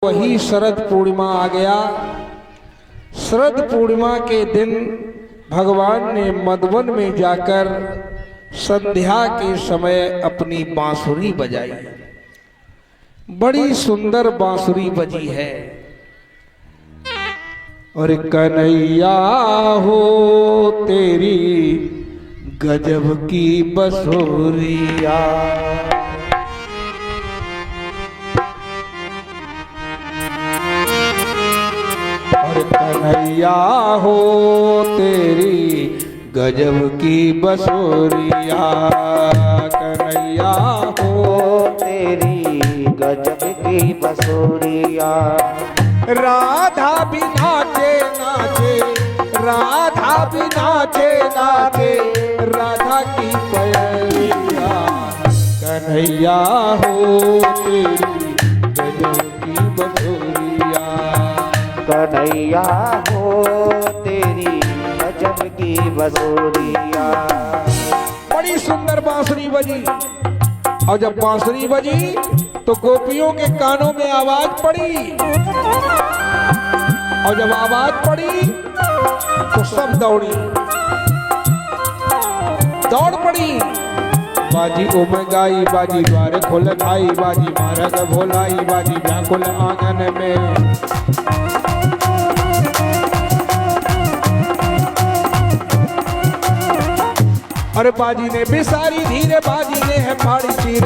वही शरद पूर्णिमा आ गया। शरद पूर्णिमा के दिन भगवान ने मधुवन में जाकर संध्या के समय अपनी बांसुरी बजाई। बड़ी सुंदर बांसुरी बजी है। और कन्हैया हो तेरी गजब की बसुरिया, और कन्हैया हो तेरी गजब की बसुरिया, कन्हैया हो तेरी गजब की बसुरिया। राधा भी नाचे नाचे, राधा भी नाचे नाचे, राधा की पैरिया, कन्हैया हो तेरी गजब की बसुरिया, कन्हैया हो तेरी गजब की बसुरिया। बड़ी सुंदर बांसुरी बजी। और जब बांसुरी बजी तो गोपियों के कानों में आवाज पड़ी, और जब आवाज पड़ी तो सब दौड़ पड़ी। बाजी उम गाई, बाजी द्वार खोल खाई, बाजी मारग भोलाई, बाजी व्याकुल आंगन में। और बाजी ने बिसारी धीरे, बाजी ने है फाड़ी चीर,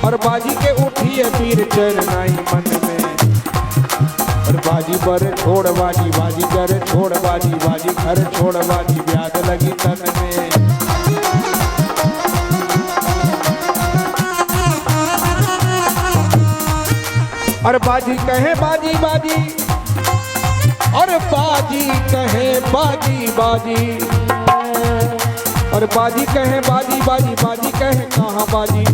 और बाजी के उठी है पीर चैन नाई मन में। और बाजी बर छोड़ बाजी, बाजी कर छोड़ बाजी, बाजी घर छोड़ बाजी, ब्याद लगी तन में। और बाजी कहे बाजी बाजी, और बाजी कहे बाजी बाजी, और बाजी कहे बाजी बाजी, बाजी कहे कहाँ बाजी,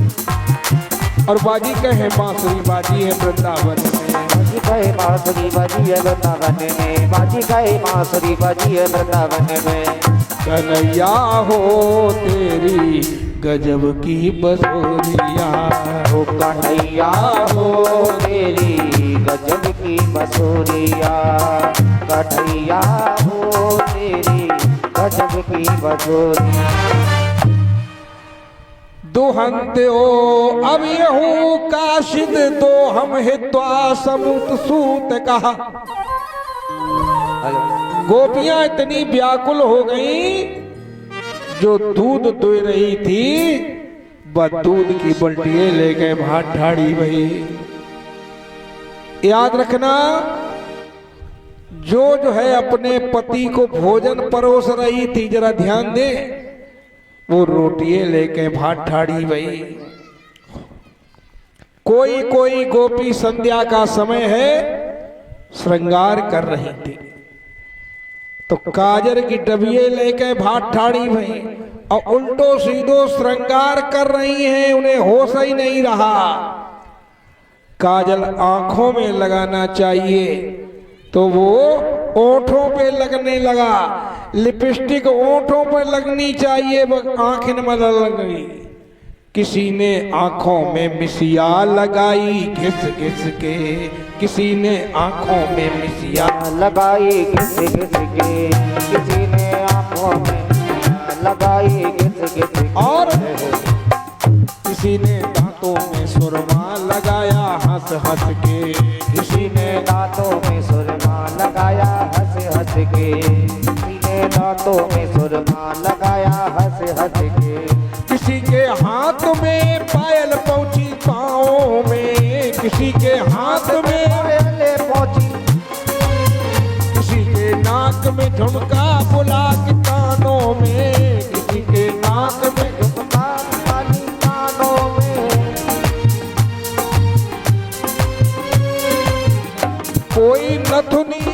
और बाजी कहे बांसुरी बाजी है वृंदावन में। बाजी कहे बांसुरी बाजी है वृंदावन में, बाजी कहे बांसुरी बाजी है वृंदावन में। कन्हैया हो तेरी गजब की बसुरिया, ओ कन्हैया हो तेरी गजब की बसुरिया, कन्हैया हो तेरी गजब की बसुरिया। दुहंत ओ अब यहू काशिद दो हम हित्वा समुत सूत कहा। गोपियां इतनी व्याकुल हो गई, जो दूध दुह रही थी बस दूध की बल्टियां लेके भात ठाड़ी भई। याद रखना, जो है अपने पति को भोजन परोस रही थी, जरा ध्यान दे, वो रोटियां लेके भात ठाड़ी भई। कोई कोई गोपी संध्या का समय है श्रृंगार कर रही थी, तो काजर की डबिये लेके भात ठाड़ी भई, और उल्टो सीधो श्रृंगार कर रही हैं, उन्हें होश ही नहीं रहा। काजल आंखों में लगाना चाहिए तो वो ओंठों पे लगने लगा, लिपस्टिक ओंठों पर लगनी चाहिए, वो आंखें में लग गई। किसी ने आंखों में मिसिया लगाई घिस घिस के, किसी ने आंखों में मिसिया लगाई घिस घिस के, किसी ने आंखों में लगाई घिस घिस के, और किसी ने दांतों में सुरमा लगाया हंस हंस के, किसी ने दांतों में सुरमा लगाया हंस हंस के, किसी ने दांतों में सुरमा लगाया हंस हंस के। किसी के हाथ में पायल पहुंची पाँव में, किसी के हाथ में पायल पहुंची, किसी के नाक में झुमका बुलाक कानों में, किसी के नाक में झुमका वाली कानों में। कोई नथुनी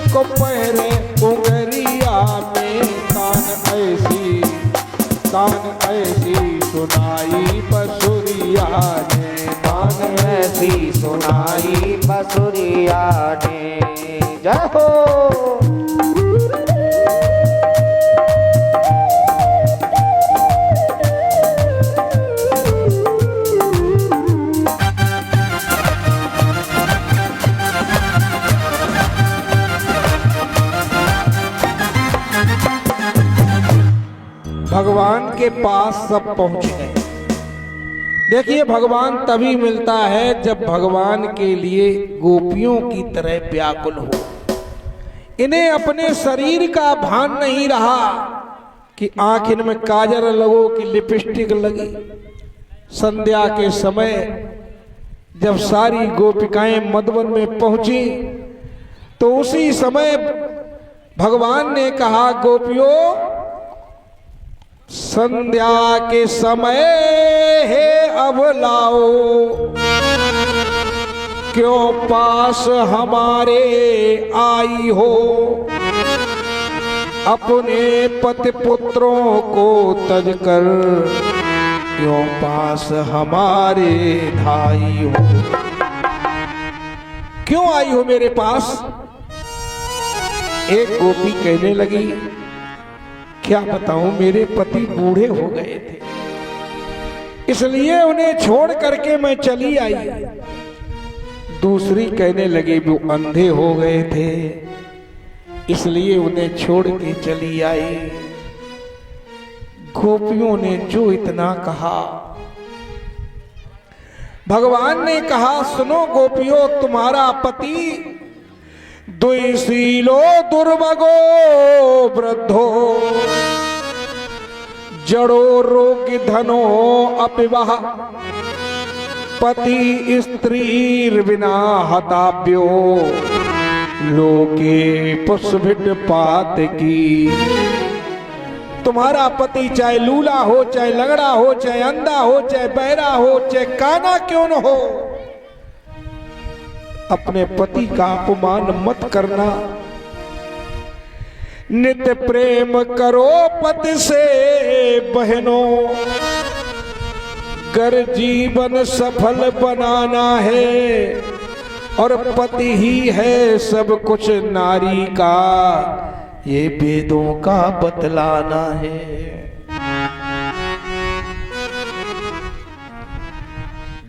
को पहरे उंगरिया में, तान ऐसी सुनाई बसुरिया ने, तान ऐसी सुनाई बसुरिया ने। जय हो। के पास सब पहुंच गए। देखिए, भगवान तभी मिलता है जब भगवान के लिए गोपियों की तरह व्याकुल हो। इन्हें अपने शरीर का भान नहीं रहा कि आंख इनमें काजल लगो कि लिपस्टिक लगी। संध्या के समय जब सारी गोपिकाएं मधुवन में पहुंची तो उसी समय भगवान ने कहा, गोपियों, संध्या के समय है अब लाओ, क्यों पास हमारे आई हो, अपने पति पुत्रों को तज कर क्यों पास हमारे धाई हो। क्यों आई हो मेरे पास? एक गोपी कहने लगी, क्या बताऊं, मेरे पति बूढ़े हो गए थे, इसलिए उन्हें छोड़ करके मैं चली आई। दूसरी कहने लगी, वो अंधे हो गए थे, इसलिए उन्हें छोड़ के चली आई। गोपियों ने जो इतना कहा, भगवान ने कहा, सुनो गोपियों, तुम्हारा पति द्विशीलो दुर्भगो वृद्धो, जड़ो रोग धनो अपिवाह, पति स्त्री बिना हताभ्यो, लोके पुष्भिट पात की। तुम्हारा पति चाहे लूला हो, चाहे लंगड़ा हो, चाहे अंधा हो, चाहे बहरा हो, चाहे काना क्यों न हो, अपने पति का अपमान मत करना। नित्य प्रेम करो पति से बहनों, कर जीवन सफल बनाना है, और पति ही है सब कुछ नारी का, ये वेदों का बतलाना है।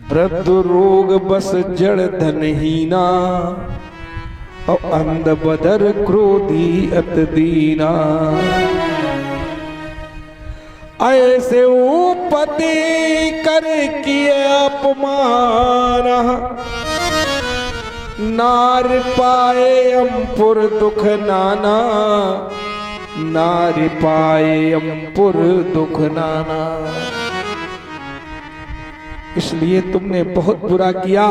वृद्ध रोग बस जड़ धनहीना, और अंध बदर क्रोधी अत दीना, ऐसे पति कर किए अपमान, नार पाए अम्पुर दुख नाना, नार पाए अम्पुर दुख नाना। इसलिए तुमने बहुत बुरा किया,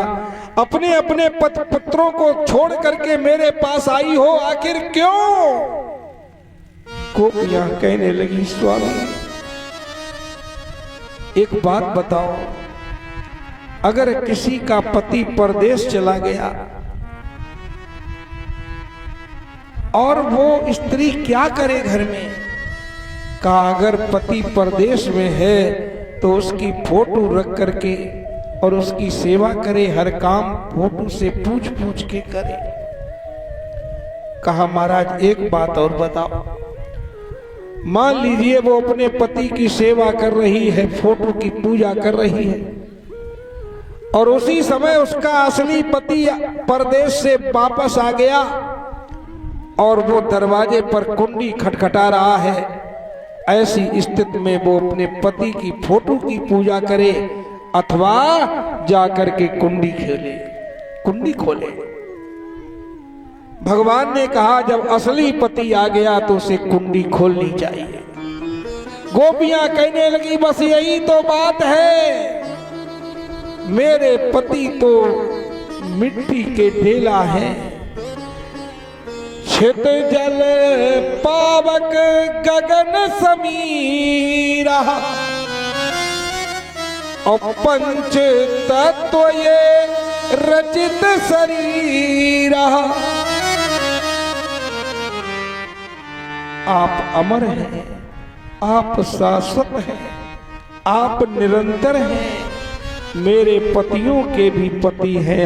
अपने अपने पुत्रों को छोड़ करके मेरे पास आई हो, आखिर क्यों? गोपियां कहने लगी, स्वामी एक बात बताओ, अगर किसी का पति परदेश चला गया और वो स्त्री क्या करे घर में? कहा, अगर पति परदेश में है तो उसकी फोटो रख करके और उसकी सेवा करे, हर काम फोटो से पूछ पूछ के करे। कहा, महाराज एक बात और बताओ, मान लीजिए वो अपने पति की सेवा कर रही है, फोटो की पूजा कर रही है, और उसी समय उसका असली पति परदेश से वापस आ गया और वो दरवाजे पर कुंडी खटखटा रहा है। ऐसी स्थिति में वो अपने पति की फोटो की पूजा करे अथवा जाकर के कुंडी खोले। भगवान ने कहा, जब असली पति आ गया तो उसे कुंडी खोलनी चाहिए। गोपियां कहने लगी, बस यही तो बात है, मेरे पति तो मिट्टी के ढेला है, छित जल पावक गगन समीरा, और पंच तत्व ये रचित शरीरा। आप अमर हैं, आप शाश्वत हैं, आप निरंतर हैं, मेरे पतियों के भी पति हैं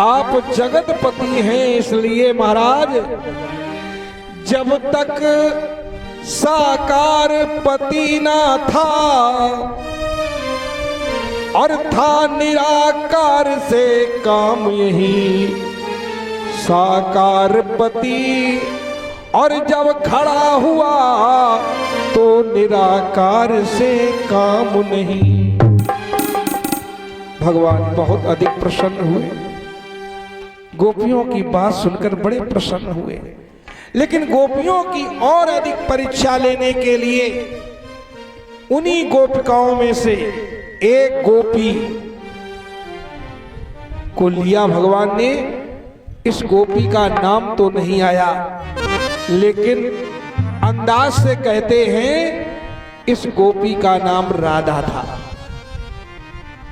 आप जगत पति हैं। इसलिए महाराज, जब तक साकार पति ना था और था निराकार से काम यही, साकार पति और जब खड़ा हुआ तो निराकार से काम नहीं। भगवान बहुत अधिक प्रसन्न हुए, गोपियों की बात सुनकर बड़े प्रसन्न हुए। लेकिन गोपियों की और अधिक परीक्षा लेने के लिए उन्हीं गोपिकाओं में से एक गोपी को लिया भगवान ने। इस गोपी का नाम तो नहीं आया, लेकिन अंदाज से कहते हैं इस गोपी का नाम राधा था।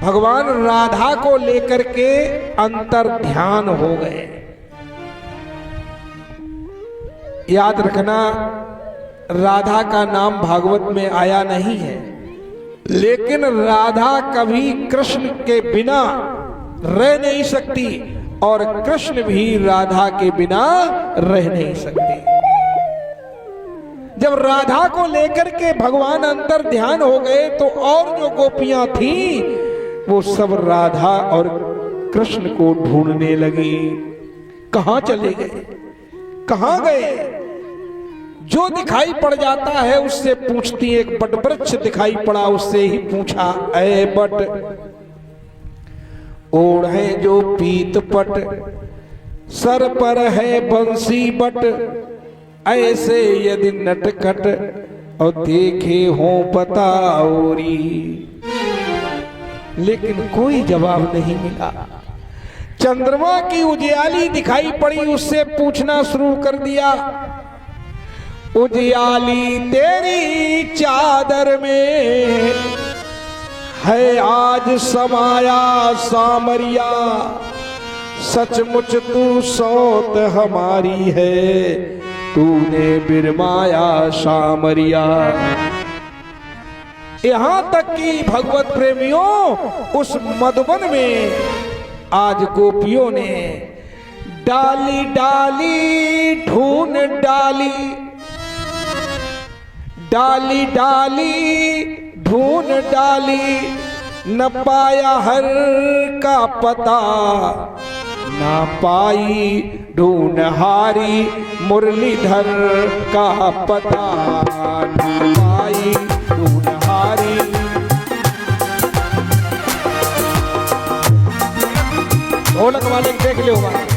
भगवान राधा को लेकर के अंतर ध्यान हो गए। याद रखना, राधा का नाम भागवत में आया नहीं है, लेकिन राधा कभी कृष्ण के बिना रह नहीं सकती और कृष्ण भी राधा के बिना रह नहीं सकते। जब राधा को लेकर के भगवान अंतर ध्यान हो गए तो और जो गोपियां थीं वो सब राधा और कृष्ण को ढूंढने लगी। कहां चले गए, कहां गए? जो दिखाई पड़ जाता है उससे पूछती। एक बट वृक्ष दिखाई पड़ा, उससे ही पूछा, ऐ बट ओढ़े जो पीत पट, सर पर है बंसी बट, ऐसे यदि नटखट और देखे हो बताओरी। लेकिन कोई जवाब नहीं मिला। चंद्रमा की उजियाली दिखाई पड़ी, उससे पूछना शुरू कर दिया, उजियाली तेरी चादर में है आज समाया सामरिया, सचमुच तू सौत हमारी है, तूने बिरमाया सामरिया। यहां तक कि भगवत प्रेमियों, उस मधुबन में आज गोपियों ने डाली डाली ढूंढ डाली, डाली डाली ढूंढ डाली, न पाया हर का पता, ना पाई ढूंढ हारी मुरलीधर का पता, ना पाई ढूंढ हारी। ढोलक वाले देख लो बात।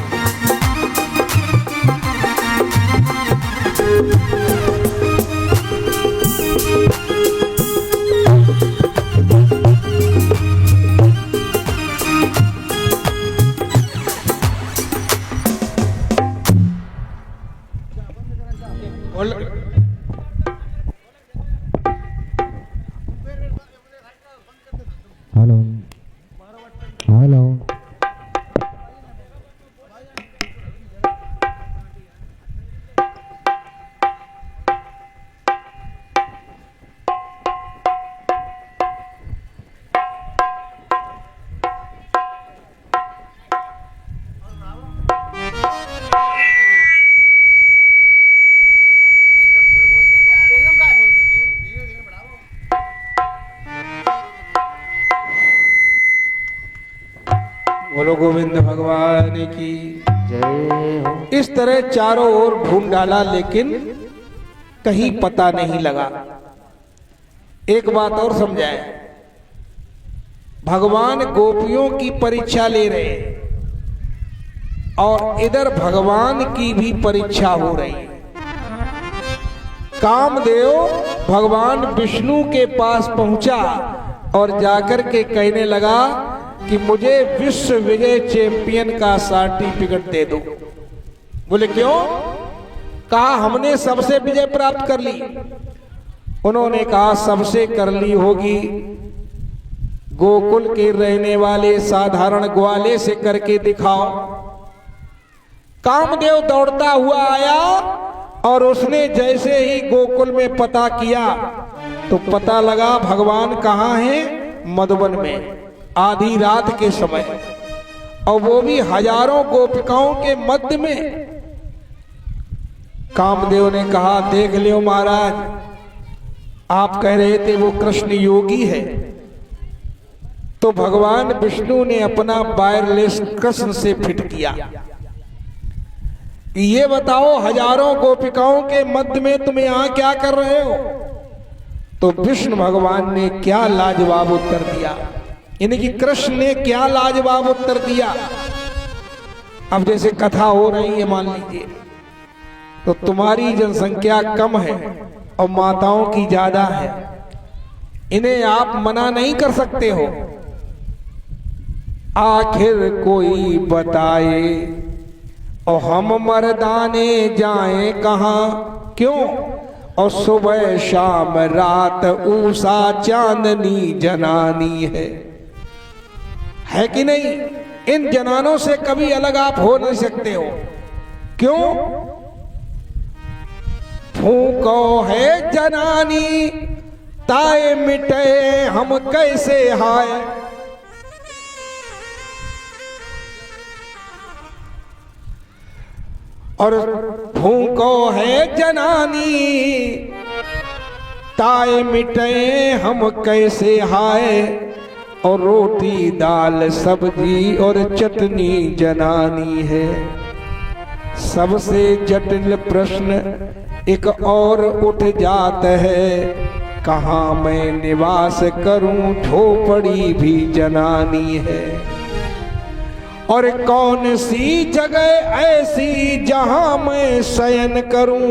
हेलो हेलो, बोलो गोविंद भगवान की जय हो। इस तरह चारों ओर ढूंढ डाला, लेकिन कहीं पता नहीं लगा। एक बात और समझाए, भगवान गोपियों की परीक्षा ले रहे और इधर भगवान की भी परीक्षा हो रही है। कामदेव भगवान विष्णु के पास पहुंचा और जाकर के कहने लगा कि मुझे विश्व विजय चैंपियन का सर्टिफिकेट दे दो। बोले क्यों? कहा हमने सबसे विजय प्राप्त कर ली। उन्होंने कहा सबसे कर ली होगी, गोकुल के रहने वाले साधारण ग्वाले से करके दिखाओ। कामदेव दौड़ता हुआ आया और उसने जैसे ही गोकुल में पता किया तो पता लगा भगवान कहाँ हैं? मधुबन में, आधी रात के समय, और वो भी हजारों गोपिकाओं के मध्य में। कामदेव ने कहा देख लियो महाराज, आप कह रहे थे वो कृष्ण योगी है, तो भगवान विष्णु ने अपना वायरलेस कृष्ण से फिट किया। ये बताओ हजारों गोपिकाओं के मध्य में तुम यहां क्या कर रहे हो? तो विष्णु भगवान ने क्या लाजवाब उत्तर दिया, यानी कि कृष्ण ने क्या लाजवाब उत्तर दिया। अब जैसे कथा हो रही है मान लीजिए, तो तुम्हारी जनसंख्या कम है और माताओं की ज्यादा है, इन्हें आप मना नहीं कर सकते हो। आखिर कोई बताए और हम मर्दाने जाएं कहां, क्यों? और सुबह शाम रात उषा चांदनी जनानी है कि नहीं? इन जनानों से कभी अलग आप हो नहीं सकते हो। क्यों? फूको है जनानी ताए मिटे हम कैसे हाय। और फूको है जनानी ताए मिटे हम कैसे हाय। और रोटी दाल सब्जी और चटनी जनानी है। सबसे जटिल प्रश्न एक और उठ जाता है, कहाँ मैं निवास करूं, झोपड़ी भी जनानी है। और कौन सी जगह ऐसी जहां मैं शयन करूं।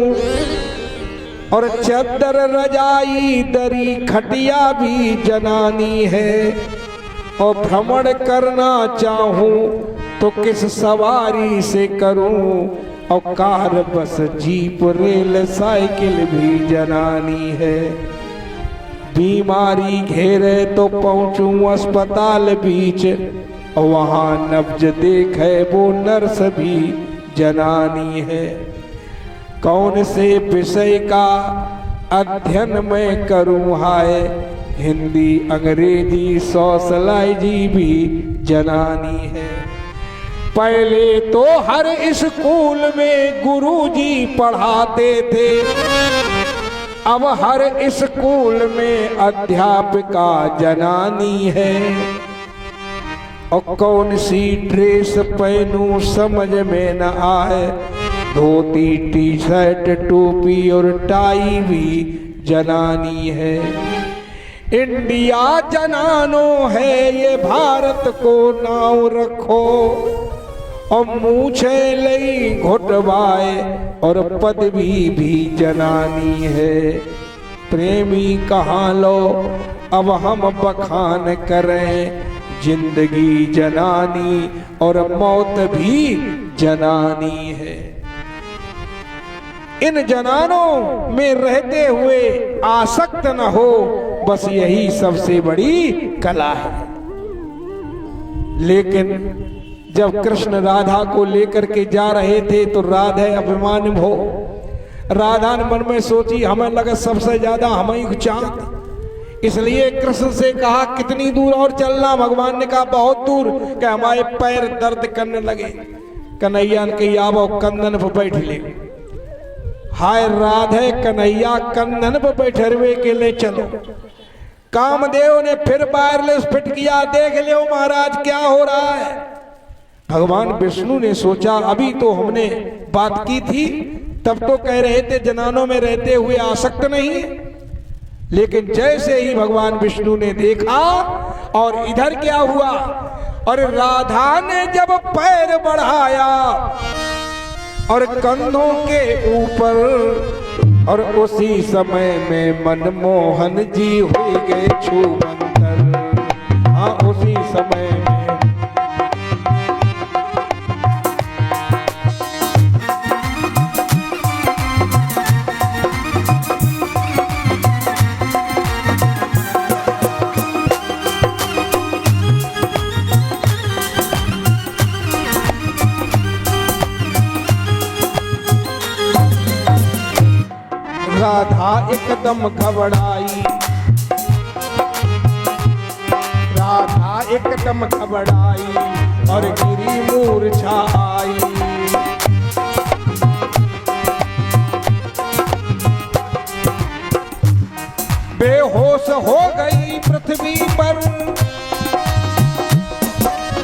और चद्दर रजाई दरी खटिया भी जनानी है। और भ्रमण करना चाहूं तो किस सवारी से करूं। और car bus jeep rail cycle भी जनानी है। बीमारी घेरे तो पहुंचूं अस्पताल बीच, और वहां नब्ज देखे वो नर्स भी जनानी है। कौन से विषय का अध्ययन मैं करूं हाय। हिंदी अंग्रेजी सोशलॉजी भी जनानी है। पहले तो हर स्कूल में गुरुजी पढ़ाते थे, अब हर स्कूल में अध्यापिका जनानी है। और कौन सी ड्रेस पहनूं समझ में न आए। धोती टी शर्ट टोपी और टाई भी जनानी है। इंडिया जनानो है ये भारत को नाव रखो। और मूछे लई घुटवाए और पदवी भी जनानी है। प्रेमी कहाँ लो अब हम बखान करें। जिंदगी जनानी और मौत भी जनानी है। इन जनानों में रहते हुए आसक्त न हो, बस यही सबसे बड़ी कला है। लेकिन जब कृष्ण राधा को लेकर के जा रहे थे तो राधा अभिमान हो। राधा ने मन में सोची हमें लगा सबसे ज्यादा हम ही चांद, इसलिए कृष्ण से कहा कितनी दूर और चलना। भगवान ने कहा बहुत दूर, कि हमारे पैर दर्द करने लगे। कन्हैया ने कही आवो कंधन पर बैठ ले। हाय राधे कन्हैया कंधन पर बैठे हुए के ले चलो। कामदेव ने फिर वायरलेस फिट किया, देख लो महाराज क्या हो रहा है। भगवान विष्णु ने सोचा अभी तो हमने बात की थी, तब तो कह रहे थे जनानों में रहते हुए आसक्त नहीं। लेकिन जैसे ही भगवान विष्णु ने देखा और इधर क्या हुआ, और राधा ने जब पैर बढ़ाया और कंधों के ऊपर, और उसी समय में मनमोहन जी हो गए छूमंतर। हाँ उसी समय में राधा एकदम घबराई। राधा एकदम घबराई और गिरी मूर्छा आई। बेहोश हो गई पृथ्वी पर,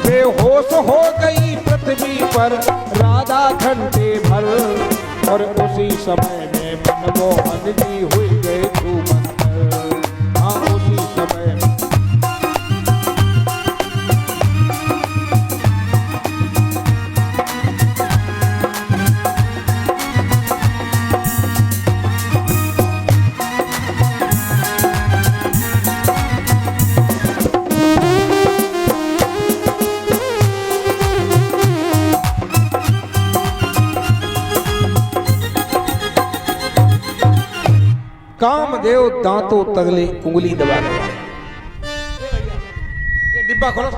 बेहोश हो गई पृथ्वी पर राधा बजा घंटे भर और उसी समय में मनमोहन जी हुई गए छूमंतर। हाँ उसी समय में कामदेव दांतों तगले उंगली दबा गया। ये डिब्बा खोलो।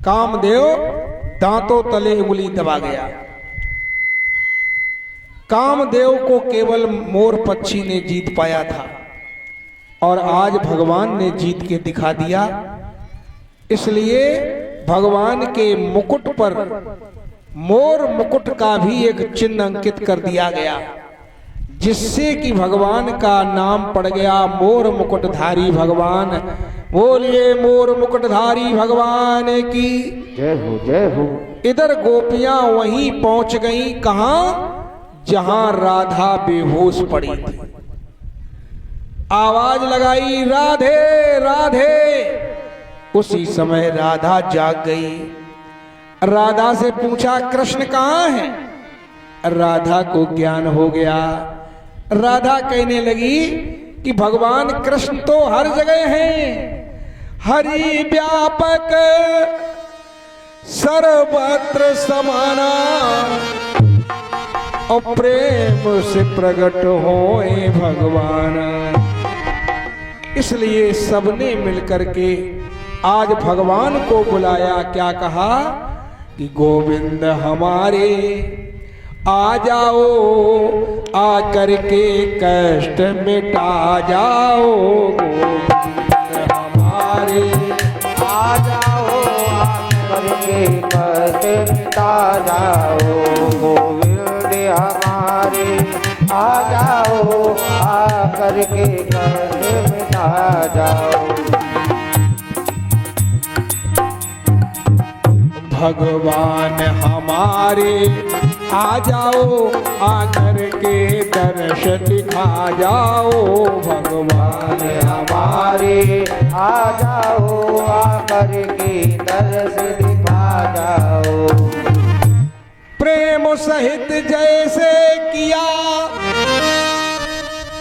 कामदेव दांतों तले उंगली दबा गया। कामदेव को केवल मोर पक्षी ने जीत पाया था और आज भगवान ने जीत के दिखा दिया। इसलिए भगवान के मुकुट पर मोर मुकुट का भी एक चिन्ह अंकित कर दिया गया, जिससे कि भगवान का नाम पड़ गया मोर मुकुटधारी भगवान। बोलिए मोर मुकुटधारी भगवान की जय हो जय हो। इधर गोपियां वहीं पहुंच गईं, कहां? जहां राधा बेहोश पड़ी थी। आवाज लगाई राधे राधे। उसी समय राधा जाग गई। राधा से पूछा कृष्ण कहां है? राधा को ज्ञान हो गया। राधा कहने लगी कि भगवान कृष्ण तो हर जगह हैं, हरि व्यापक सर्वत्र समाना और प्रेम से प्रकट होए भगवान। इसलिए सबने मिलकर के आज भगवान को बुलाया। क्या कहा कि गोविंद हमारे आ जाओ, आ करके कष्ट मिटा जाओ। गोविंद हमारे आ जाओ, आ करके कष्ट मिटा जाओ। गोविंद हमारे आ जाओ, आ करके कष्ट मिटा जाओ। भगवान हमारे आ जाओ, आकर के दर्श दिखा जाओ। भगवान हमारे आ जाओ, आकर के दर्श दिखा जाओ। प्रेम सहित जैसे किया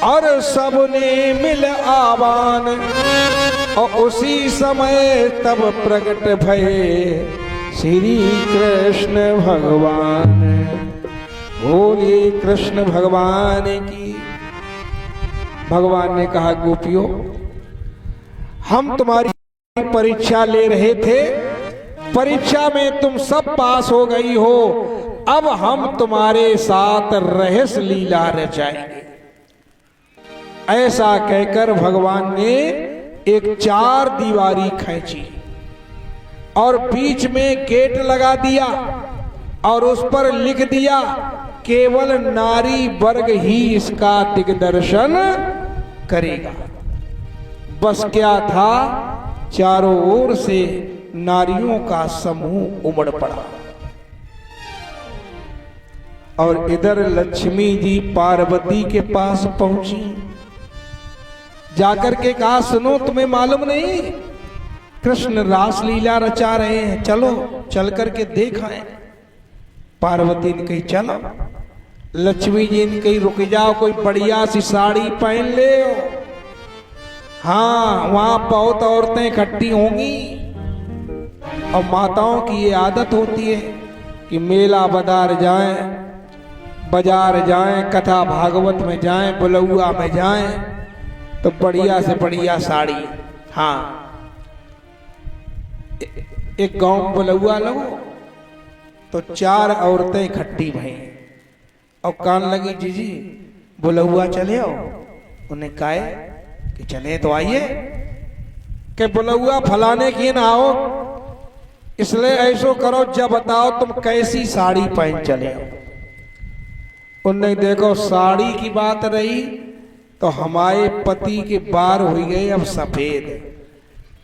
और सबने मिल आवान, और उसी समय तब प्रकट भये श्री कृष्ण भगवान। बोलिए कृष्ण भगवान की। भगवान ने कहा गोपियों, हम तुम्हारी परीक्षा ले रहे थे, परीक्षा में तुम सब पास हो गई हो, अब हम तुम्हारे साथ रहस्य लीला रचाएंगे। ऐसा कहकर भगवान ने एक चार दीवारी खींची और बीच में गेट लगा दिया और उस पर लिख दिया केवल नारी वर्ग ही इसका दिग्दर्शन करेगा। बस क्या था, चारों ओर से नारियों का समूह उमड़ पड़ा और इधर लक्ष्मी जी पार्वती के पास पहुंची। जाकर के कहा सुनो, तुम्हें मालूम नहीं कृष्ण रासलीला रचा रहे हैं, चलो चल करके देखाएं। पार्वती ने कही चलो। लक्ष्मी जी ने कही रुक जाओ, कोई बढ़िया सी साड़ी पहन ले। हाँ, वहां बहुत औरतें इकट्ठी होंगी और माताओं की ये आदत होती है कि मेला बाजार जाएं, कथा भागवत में जाएं, बुलौआ में जाएं, तो बढ़िया से बढ़िया साड़ी। हाँ, एक गांव में बुलौआ लगो तो चार औरतें इकट्ठी भई और कान लगी जीजी बुलौआ चले आओ। उन्हें कहा कि चले तो आइए, कि बुलौआ फलाने की ना आओ, इसलिए ऐसो करो जब बताओ तुम कैसी साड़ी पहन चले आओ। उन्हें देखो साड़ी की बात रही तो हमारे पति के बार हो गए अब सफेद,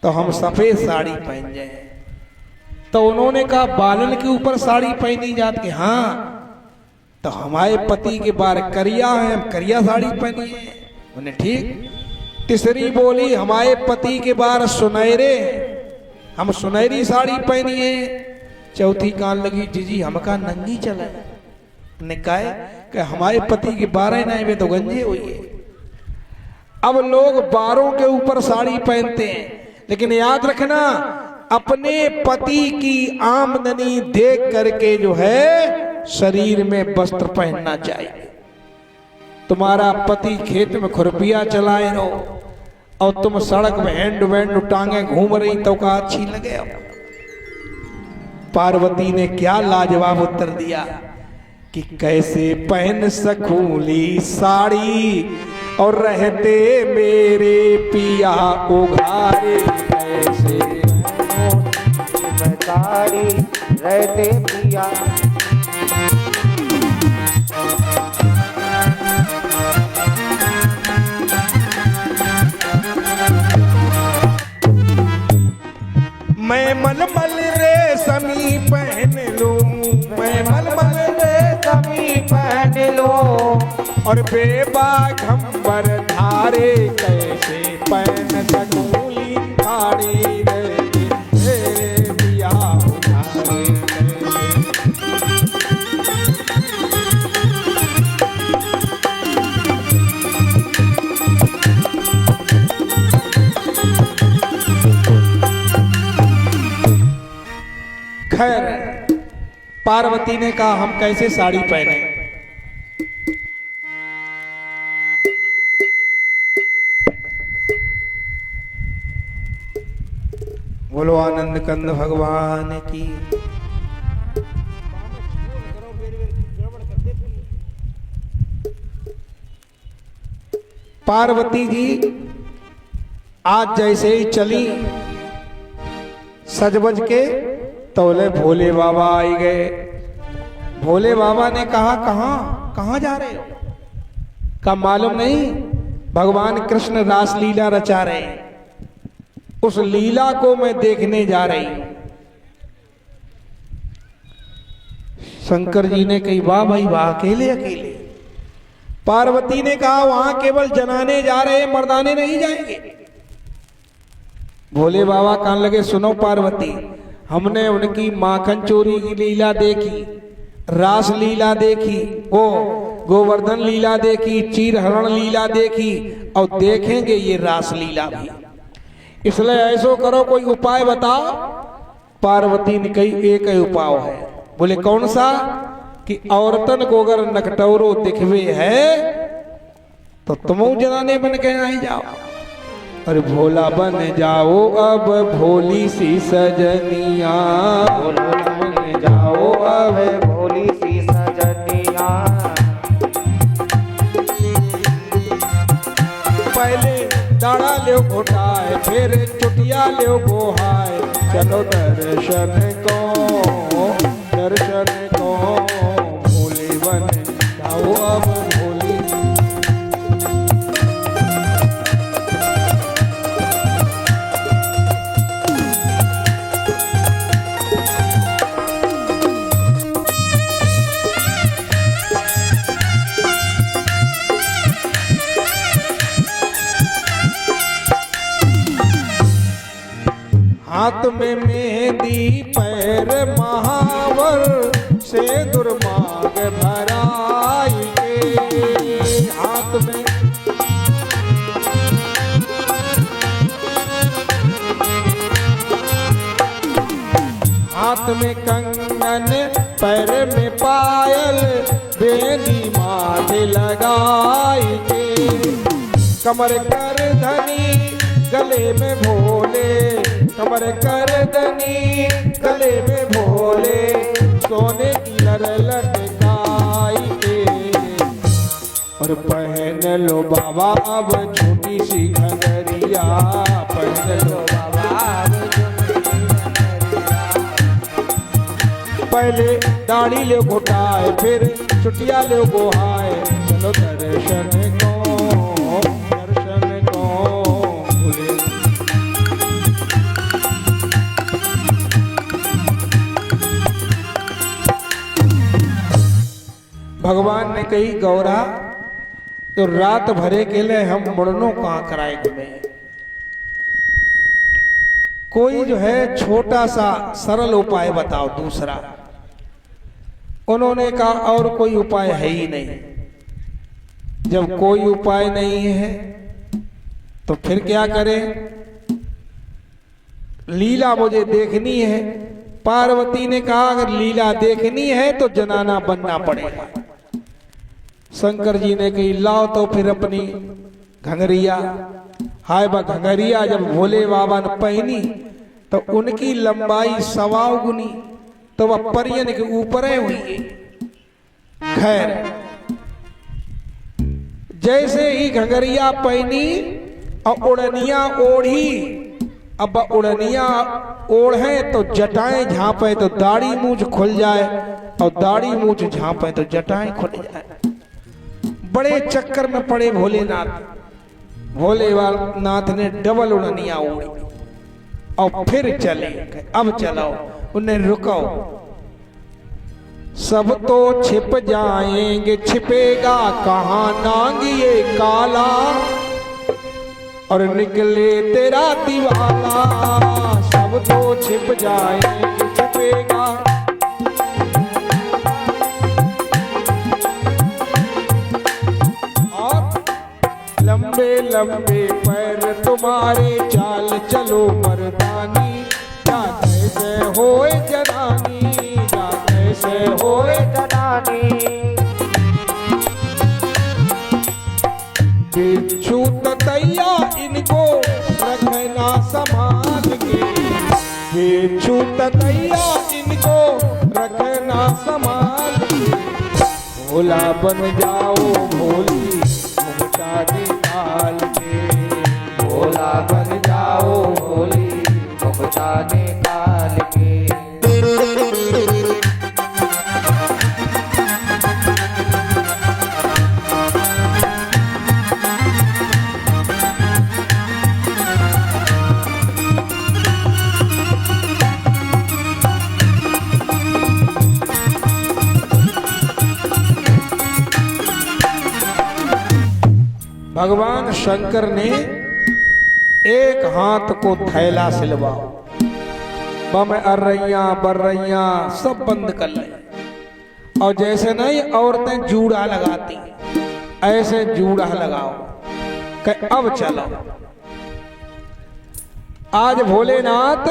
तो हम सफेद साड़ी पहन जाए। तो उन्होंने कहा बालन के ऊपर साड़ी पहनी जाती है। हाँ, तो हमारे पति के बार करिया है, हम करिया साड़ी पहनी है। उन्हें ठीक। तीसरी बोली हमारे पति के बार सुनहरे, हम सुनहरी साड़ी पहनी है। चौथी कान लगी जीजी हमका नंगी चला ने कहा कि हमारे पति के बारह नहीं में तो गंजे हुई है। अब लोग बारों के ऊपर साड़ी पहनते हैं, लेकिन याद रखना अपने पति की आमदनी देख करके जो है शरीर में वस्त्र पहनना चाहिए। तुम्हारा पति खेत में खुरपिया चलाए रहो और तुम सड़क में हैंड बैंड टांगे घूम रही तो का अच्छी लगे। पार्वती ने क्या लाजवाब उत्तर दिया कि कैसे पहन सकूंली साड़ी और रहते मेरे पिया उघारे, कैसे मैं साड़ी रहते पिया। मैं मलमल रेशमी पहन लूं, मैं मलमल रेशमी पहन लो और बेबाघंबर धारे, कैसे पहन सकूंली साड़ी रहते मेरे पिया उघारे, खैर पार्वती ने कहा हम कैसे साड़ी पहने। बोलो आनंद कंद भगवान की। पार्वती जी आज जैसे ही चली सजबज के तोले भोले बाबा आई गए। भोले बाबा ने कहा कहां कहां जा रहे हो? का मालूम नहीं भगवान कृष्ण रास लीला रचा रहे हैं, उस लीला को मैं देखने जा रही हूं। शंकर जी ने कही वाह भाई वाह, अकेले अकेले। पार्वती ने कहा वहां केवल जनाने जा रहे हैं, मर्दाने नहीं जाएंगे। भोले बाबा कान लगे सुनो पार्वती, हमने उनकी माखन चोरी की लीला देखी, रास लीला देखी, ओ गोवर्धन लीला देखी, चीर हरण लीला देखी और देखेंगे ये रास लीला भी। इसलिए ऐसो करो कोई उपाय बताओ। पार्वती ने कही एक ही उपाय है। बोले कौन सा? कि औरतन को अगर नकटौरो दिखवे है तो तुम जनाने बन के आई जाओ। अरे भोला बन जाओ अब भोली सी सजनिया, भोला बन जाओ अब भोली सी सजनिया। पहले दाड़ा ले घोटाए फिर चुटिया ले गोहाए, चलो दर्शन को भोले बन जाओ अब भोली। हाथ में मेहंदी पैर महावर से दुर्मार्ग भराई के, हाथ में हाथ में कंगन पैर में पायल, बेनी माथे लगाई के, कमर कर धनी गले में भोले, कमर कर दनी गले में भोले, सोने की लर लटकाई के। और पहन लो बाबा अब छोटी सी घंगरिया, पहन लो बाबा अब छोटी सी घंगरिया। पहले दाढ़ी ले घोटाए फिर चुटिया ले गोहाए, चलो दर्शन को भोले। भगवान ने कही गौरा तो रात भरे के लिए हम मुड़नो कहाँ कराए में, कोई जो है छोटा सा सरल उपाय बताओ दूसरा। उन्होंने कहा और कोई उपाय है ही नहीं। जब कोई उपाय नहीं है तो फिर क्या करें, लीला मुझे देखनी है। पार्वती ने कहा अगर लीला देखनी है तो जनाना बनना पड़ेगा। शंकर जी ने कही लाओ तो फिर अपनी घंगरिया। हाय बा घंगरिया जब भोले बाबा ने पहनी तो उनकी लंबाई 1.25 गुनी, तो वह परियन के ऊपर हुई है। खैर जैसे ही घंगरिया पहनी और उड़निया ओढ़ी, अब उड़निया ओढ़े तो जटाएं झांपे तो दाढ़ी मूछ खुल जाए, और दाढ़ी मूछ झांपे तो जटाएं खुल जाए। बड़े चक्कर में पड़े भोलेनाथ। भोलेनाथ ने डबल उड़निया ओढ़ी और फिर चले। अब चलो, उन्हें रुको, सब तो छिप जाएंगे, छिपेगा कहाँ नांग ये काला, और निकले तेरा दीवाला। सब तो छिप जाएंगे, छिपेगा, और लंबे लंबे पैर तुम्हारे, चाल चलो मर्दानी, जा कैसे होए जनानी, जा कैसे होए जनानी। बिच्छू ततैया इनको रखना संभाल के, बिच्छू ततैया इनको रखना संभाल के। भोला बन जाओ भोली घुमटा निकाल के, भोला बन जाओ भोली घुमटा निकाल के। भगवान शंकर ने एक हाथ को थैला सिलवाओ, बम अर्रैया बर्रैया सब बंद कर ले, और जैसे नहीं औरतें जूड़ा लगाती ऐसे जूड़ा लगाओ कि अब चलो। आज भोलेनाथ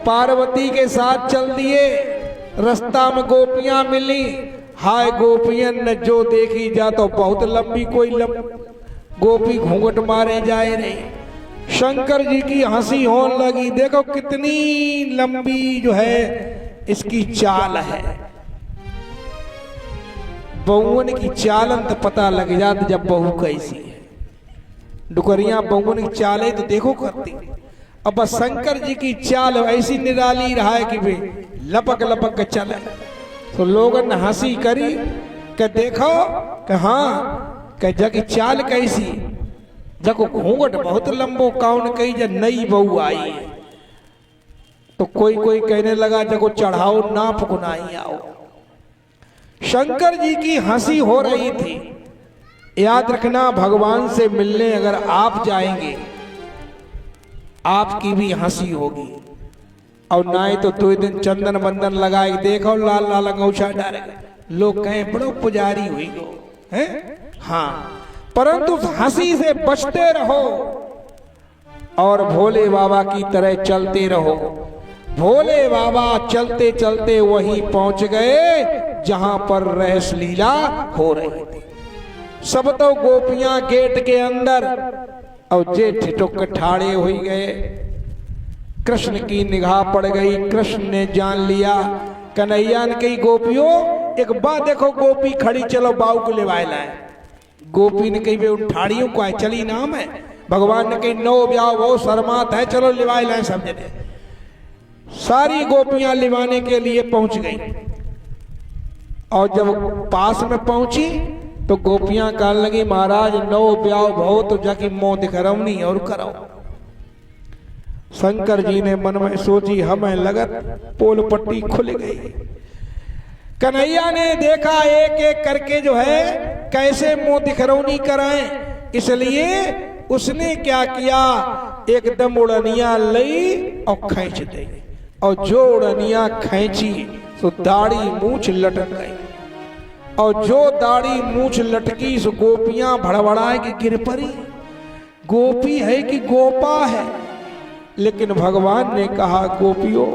पार्वती के साथ चल दिए। रास्ता में गोपियां मिली। हाय गोपियन ने जो देखी जा तो बहुत लंबी कोई गोपी घूंघट मारे जाए नहीं। शंकर जी की हंसी होने लगी। देखो कितनी लंबी जो है इसकी चाल है। बहुवन की चालन तो पता लग जाती जब बहू कैसी है। डुकरिया बहुवन की चाल है तो देखो करती। अब बस शंकर जी की चाल ऐसी निराली रहा है कि भाई लपक लपक के चले। तो लोगों ने हंसी करी कि देखो कि हाँ कि जग चाल कैसी, जग घूंघट बहुत लंबो कौन कही जब नई बहू आई है। तो कोई कोई कहने लगा जगो चढ़ाओ नाप गुनाई आओ। शंकर जी की हंसी हो रही थी। याद रखना भगवान से मिलने अगर आप जाएंगे आपकी भी हंसी होगी। और ना ही तो 2 दिन चंदन बंदन लगाए देखो लाल लाल अंगूछा डालेगा। लोग कहें बड़ो पुजारी हुई गो है। हाँ, परंतु हंसी से बचते रहो और भोले बाबा की तरह चलते रहो। भोले बाबा चलते चलते वहीं पहुंच गए जहां पर रहस लीला हो रही थी। सब तो गोपियां गेट के अंदर और जेठ टुक ठाड़े हो गए। कृष्ण की निगाह पड़ गई। कृष्ण ने जान लिया। कन्हैया ने कही गोपियों एक बात देखो गोपी खड़ी चलो बाऊ को लेवाए लाए। गोपी ने कही उन ठाड़ियों को आए चली नाम है। भगवान ने कही नो ब्याह वो शर्मात है चलो लिवाए लाए सब जने। सारी गोपियां लिवाने के लिए पहुंच गई। और जब पास में पहुंची तो गोपियां कहने लगी महाराज नो ब्याह भो तो जाके मोह दिखरवनी और करो। शंकर जी ने मन में सोची हमें लगत पोल पट्टी खुल गई। कन्हैया ने देखा एक एक करके जो है कैसे मुंह दिखरौनी कराएं, इसलिए उसने क्या किया, एकदम उड़निया लई और खींच दी। और जो उड़निया खींची तो दाढ़ी मूछ लटक गई। और जो दाढ़ी मूछ लटकी सो गोपियां भड़बड़ाए कि गिर पड़ी। गोपी है कि गोपा है? लेकिन भगवान ने कहा गोपियों,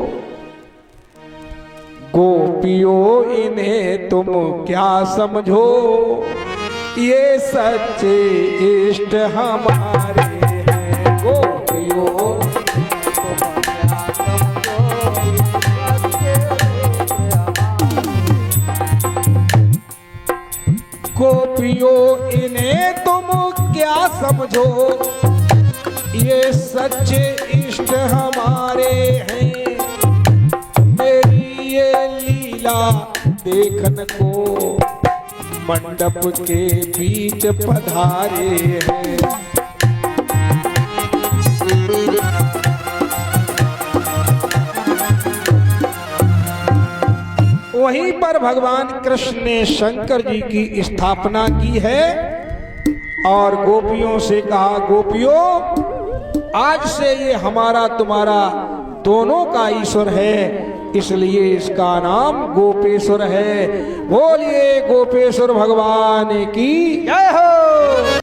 गोपियों इन्हें तुम क्या समझो, ये सच्चे इष्ट हमारे हैं। गोपियों गोपियों इन्हें तुम क्या समझो, ये सच्चे इष्ट हमारे हैं। मेरी ये लीला देखन को मंडप के बीच पधारे हैं। वहीं पर भगवान कृष्ण ने शंकर जी की स्थापना की है और गोपियों से कहा, गोपियों आज से ये हमारा तुम्हारा दोनों का ईश्वर है, इसलिए इसका नाम गोपेश्वर है। बोलिए गोपेश्वर भगवान की जय हो।